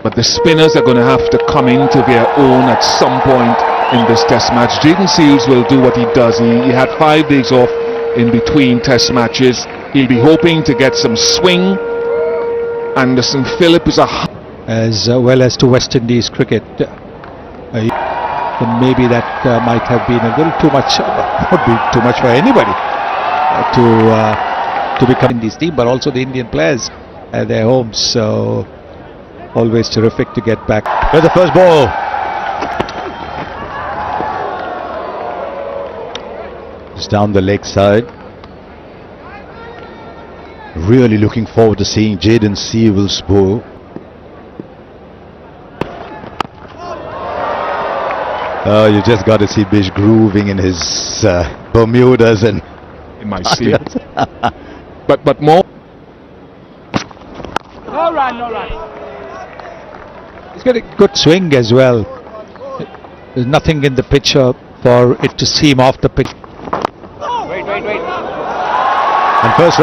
But the spinners are going to have to come into their own at some point in this test match. Jayden Seales will do what he does. He had 5 days off in between test matches. He'll be hoping to get some swing. Anderson Phillip is as well as to West Indies cricket. Maybe that might have been a little too much, would be too much for anybody to become in this team, but also the Indian players at their homes. So always terrific to get back. Here's the first ball. It's down the leg side. Really looking forward to seeing Jayden Seales bowl. Oh, you just got to see Bish grooving in his Bermudas and in my seat. but more. No run. He's got a good swing as well. There's nothing in the picture for it to seem off the pitch. Wait. And first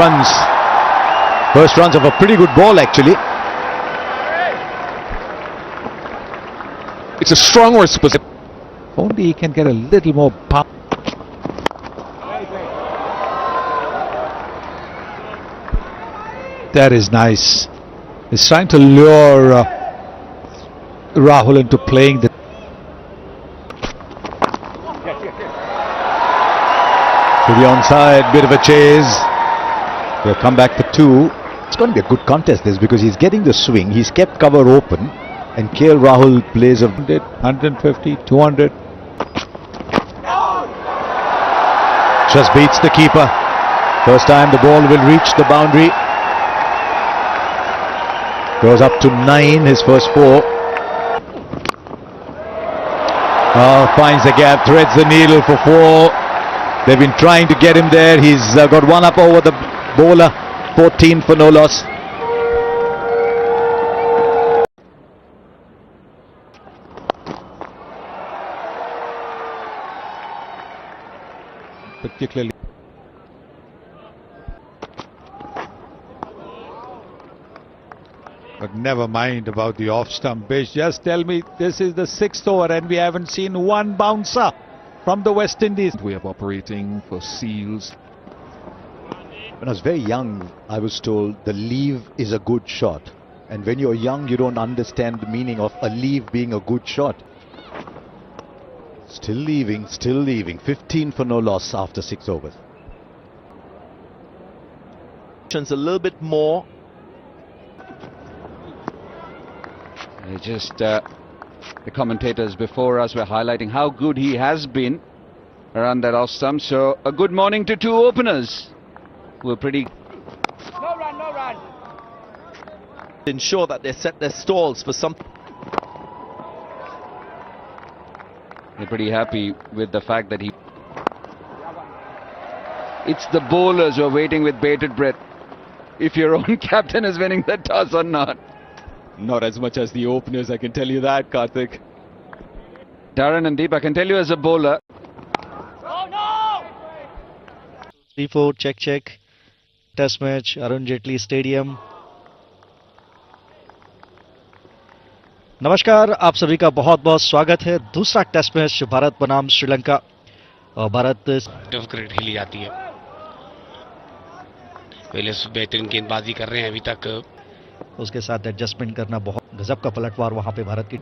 runs of a pretty good ball actually. It's a strong response. Only he can get a little more pump. That is nice. He's trying to lure Rahul into playing the. To the onside, bit of a chase. They'll come back for 2. It's going to be a good contest this because he's getting the swing. He's kept cover open, and KL Rahul plays a 150, 200. Just beats the keeper. First time the ball will reach the boundary. Goes up to 9, his first 4. Finds the gap, threads the needle for 4. They've been trying to get him there. He's got one up over the bowler. 14 for no loss. Particularly. But never mind about the off stump. Bish, just tell me this is the 6th over and we haven't seen one bouncer from the West Indies. Way of operating for Seales. When I was very young, I was told the leave is a good shot. And when you're young, you don't understand the meaning of a leave being a good shot. Still leaving. 15 for no loss after 6 overs. A little bit more. The commentators before us were highlighting how good he has been around that off stump. So a good morning to 2 openers who were pretty. No run. Ensure that they set their stalls for something. They're pretty happy with the fact that it's the bowlers who are waiting with bated breath if your own captain is winning the toss or not. Not as much as the openers, I can tell you that, Karthik. Darren and Deep, I can tell you as a bowler. Oh no! 3-4, check. Test match, Arun Jaitley Stadium. नमस्कार, आप सभी का बहुत बहुत स्वागत है। दूसरा test match Bharat बनाम श्रीलंका और भारत क्रिकेट खेली जाती है। पहले बेहतरीन गेंदबाजी कर रहे हैं अभी तक। उसके साथ एडजस्टमेंट करना बहुत गजब का पलटवार वहां पे भारत की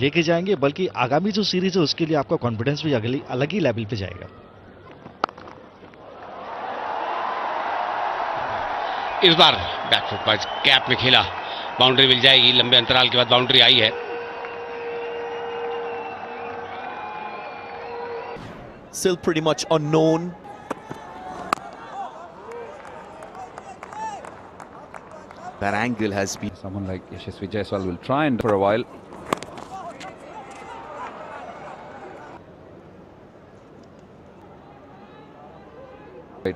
लेके जाएंगे, बल्कि आगामी जो सीरीज है उसके लिए आपका कॉन्फिडेंस भी अलग ही लेवल पे जाएगा। इस बार बैकफुट पर कैप में खेला, बाउंड्री मिल जाएगी। लंबे अंतराल के बाद बाउंड्री आई है। Still pretty much unknown. That angle has been. Someone like Yashasvi Jaiswal will try and for a while.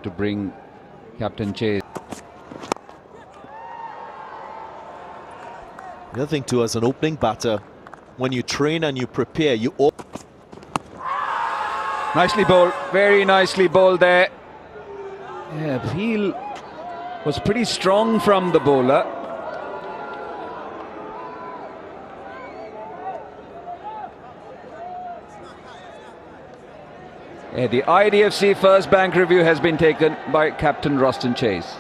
To bring Captain Chase. The other thing too, as an opening batter, when you train and you prepare, you. Nicely bowled, very nicely bowled there. Yeah, Peel was pretty strong from the bowler. The IDFC first bank review has been taken by Captain Roston Chase.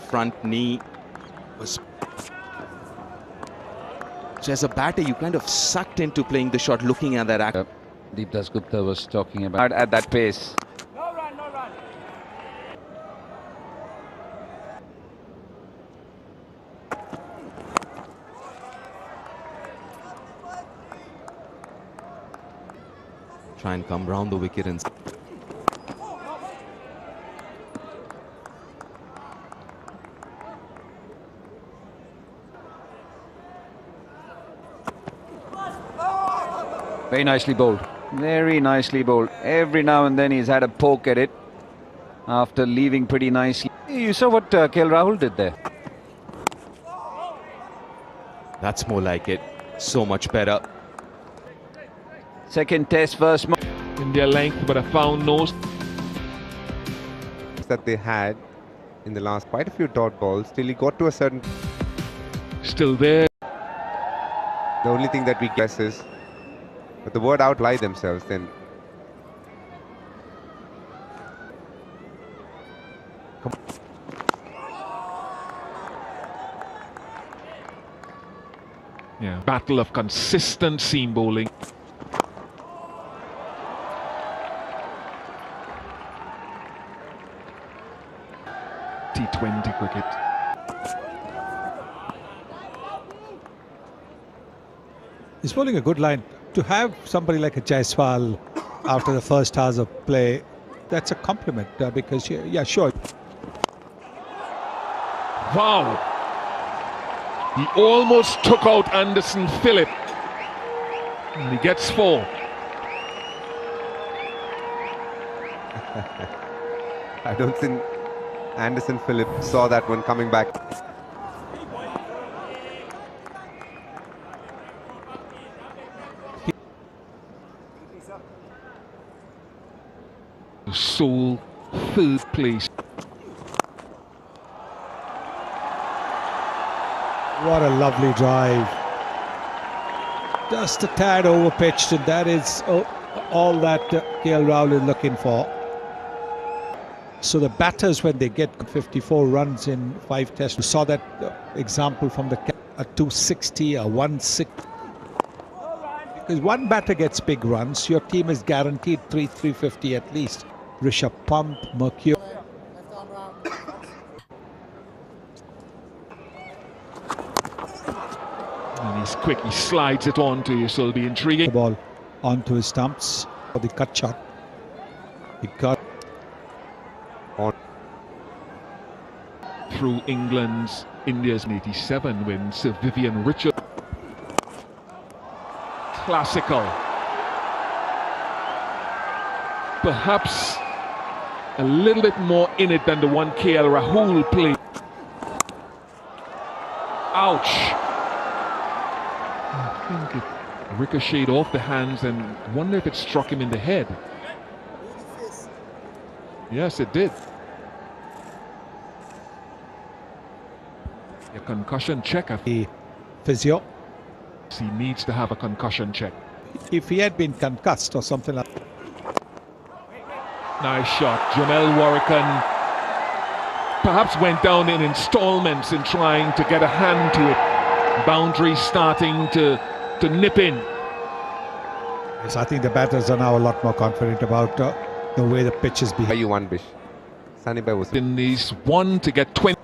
Front knee was... So as a batter, you kind of sucked into playing the shot, looking at that act. Deep Dasgupta was talking about at that pace. No run, no run. Try and come round the wicket and... Very nicely bowled. Very nicely bowled. Every now and then he's had a poke at it after leaving pretty nicely. You saw what KL Rahul did there. That's more like it. So much better. Second test, first... India length, but I found no... that they had in the last quite a few dot balls till he got to a certain... Still there. The only thing that we guess is, but the word outlie themselves then. Yeah, battle of consistent seam bowling. T20 cricket. He's bowling a good line. To have somebody like a Jaiswal after the first hours of play, that's a compliment because, yeah, sure. Wow! He almost took out Anderson Phillip. And he gets 4. I don't think Anderson Phillip saw that one coming back. Sole third place. What a lovely drive. Just a tad over pitched, and that is all that KL Rahul is looking for. So the batters, when they get 54 runs in 5 tests, we saw that example from the a 260, a 160. Because one batter gets big runs, your team is guaranteed 350 at least. Rishabh Pant, Mercure. And he's quick, he slides it on to you, so it'll be intriguing. The ball onto his stumps for the cut shot. He got on through India's 87 win, Sir Vivian Richard. Classical. Perhaps a little bit more in it than the one KL Rahul played. Ouch! I think it ricocheted off the hands and wonder if it struck him in the head. Yes, it did. A concussion check. the physio. He needs to have a concussion check. If he had been concussed or something like that. Nice shot. Jamel Warrican perhaps went down in installments in trying to get a hand to it. Boundary starting to nip in. Yes, I think the batters are now a lot more confident about the way the pitch is behaving. you one Bish. Sunny Bhai was In these 1 to get 20.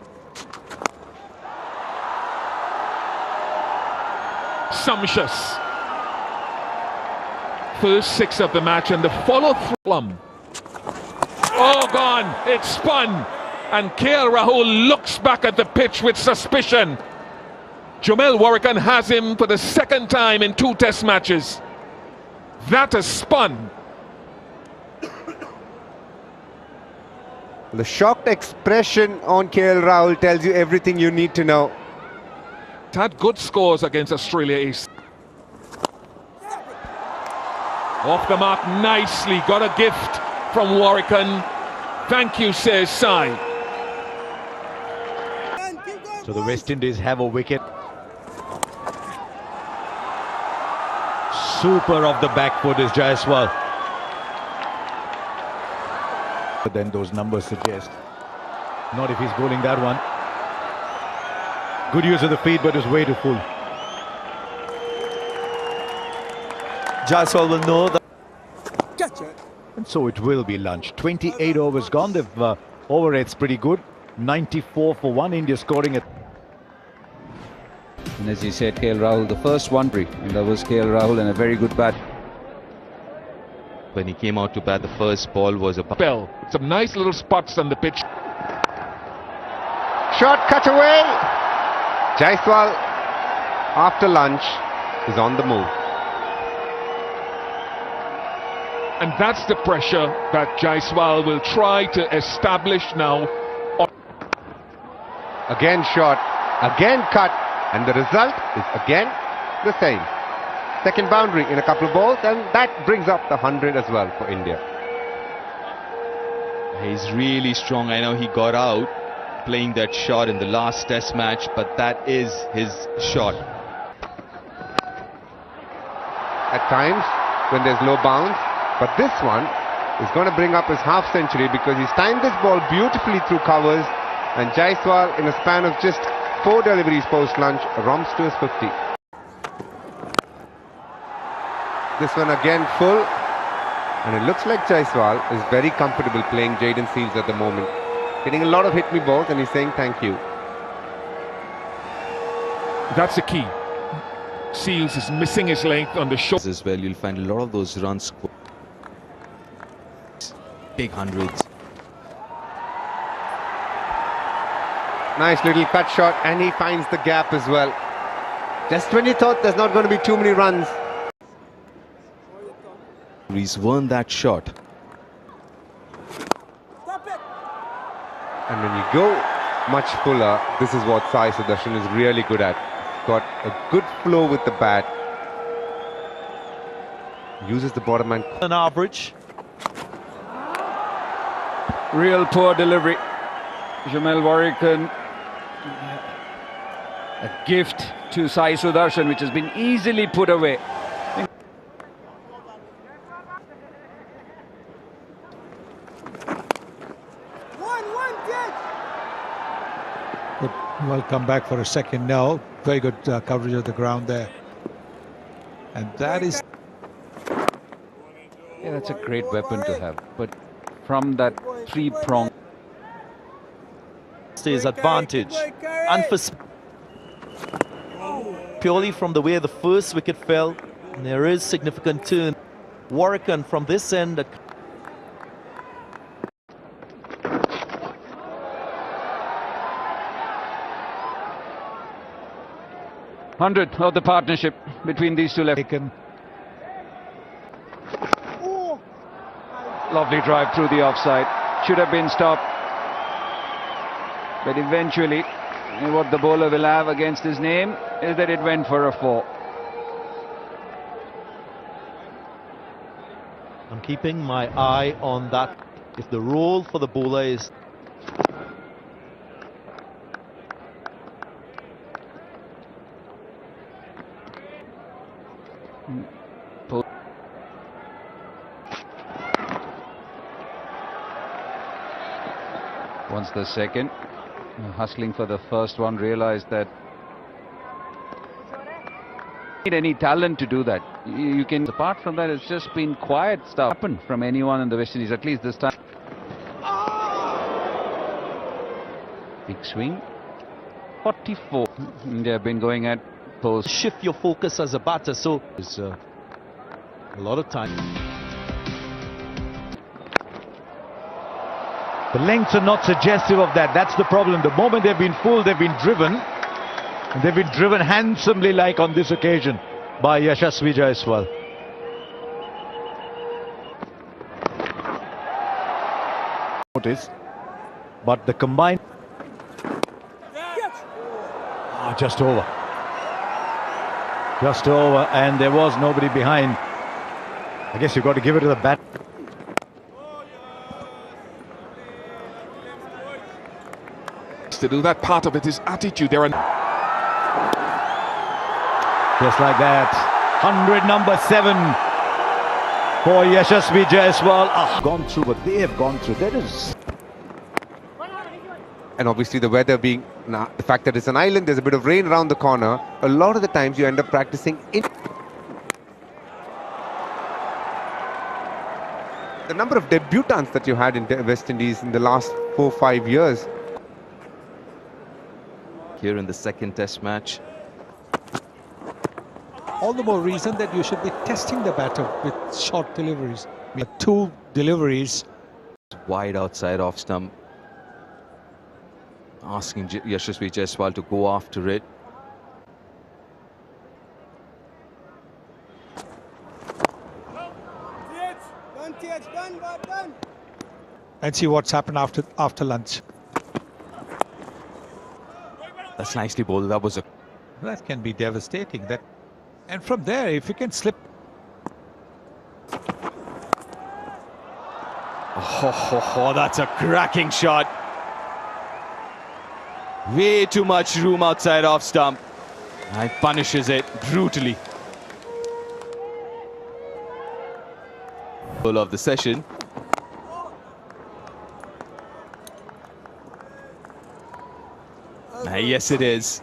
Sumptuous. First 6 of the match and the follow-through. Oh, gone. It's spun. And KL Rahul looks back at the pitch with suspicion. Jamel Warrican has him for the second time in 2 test matches. That is spun. the shocked expression on KL Rahul tells you everything you need to know. Had good scores against Australia Ace. Off the mark nicely. Got a gift from Warrican. Thank you, says Sai. So the West Indies have a wicket. super off the back foot is Jaiswal. But then those numbers suggest. Not if he's bowling that one. Good use of the feet, but it was way too full. Jaiswal will know that. And so it will be lunch. 28 overs gone. They've over rates pretty good. 94 for one. India scoring it. And as you said, KL Rahul, the first one, and that was KL Rahul, and a very good bat. When he came out to bat, the first ball was a Bell. Some nice little spots on the pitch. Shot cut away. Jaiswal, after lunch, is on the move. And that's the pressure that Jaiswal will try to establish now. Again shot, again cut, and the result is again the same. Second boundary in a couple of balls, and that brings up the 100 as well for India. He's really strong. I know he got out playing that shot in the last test match, but that is his shot. At times, when there's low bounce, but this one is going to bring up his half century because he's timed this ball beautifully through covers, and Jaiswal, in a span of just 4 deliveries post-lunch, romps to his 50. This one again full, and it looks like Jaiswal is very comfortable playing Jayden Seales at the moment. Getting a lot of hit-me balls, and he's saying thank you. That's the key. Seales is missing his length on the short. as well. You'll find a lot of those runs. Big hundreds. Nice little cut shot, and he finds the gap as well. Just when you thought there's not going to be too many runs. He's won that shot. And when you go much fuller, this is what Sai Sudarshan is really good at. Got a good flow with the bat. Uses the bottom and An average. Real poor delivery. Jamel Warrican, a gift to Sai Sudarshan, which has been easily put away. Good. Well, come back for a second now. Very good coverage of the ground there. And that is... Yeah, that's a great weapon to have. But from that three-prong... His advantage. And for purely from the way the first wicket fell, there is significant turn. Warrican from this end. 100 of the partnership between these two left. Lovely drive through the offside. Should have been stopped. But eventually, what the bowler will have against his name is that it went for a 4. I'm keeping my eye on that. If the role for the bowler is... Once the second, hustling for the first one, realized that need any talent to do that. You can, apart from that, it's just been quiet stuff happened from anyone in the West Indies, at least this time. Big swing, 44. India have been going at post. Shift your focus as a batter, so it's a lot of time. The lengths are not suggestive of that. That's the problem. The moment they've been full, they've been driven. And they've been driven handsomely, like on this occasion, by Yashasvi Jaiswal. Notice, but the combined... just over. Just over, and there was nobody behind. I guess you've got to give it to the bat. To do that, part of it is attitude. There are just like that. 100 number 7 for Yashasvi Jaiswal. Gone through what they have gone through. That is. And obviously the weather being, the fact that it's an island, there's a bit of rain around the corner. A lot of the times you end up practicing in. The number of debutants that you had in West Indies in the last 4-5 years. Here in the second test match. All the more reason that you should be testing the batter with short deliveries. 2 deliveries. Wide outside off stump. Asking Yashasvi Jaiswal to go after it. And see what's happened after lunch. That's nicely bowled. That was a... That can be devastating. And from there, if you can slip. Oh, that's a cracking shot. Way too much room outside off stump. And punishes it brutally. Full of the session. Yes, it is.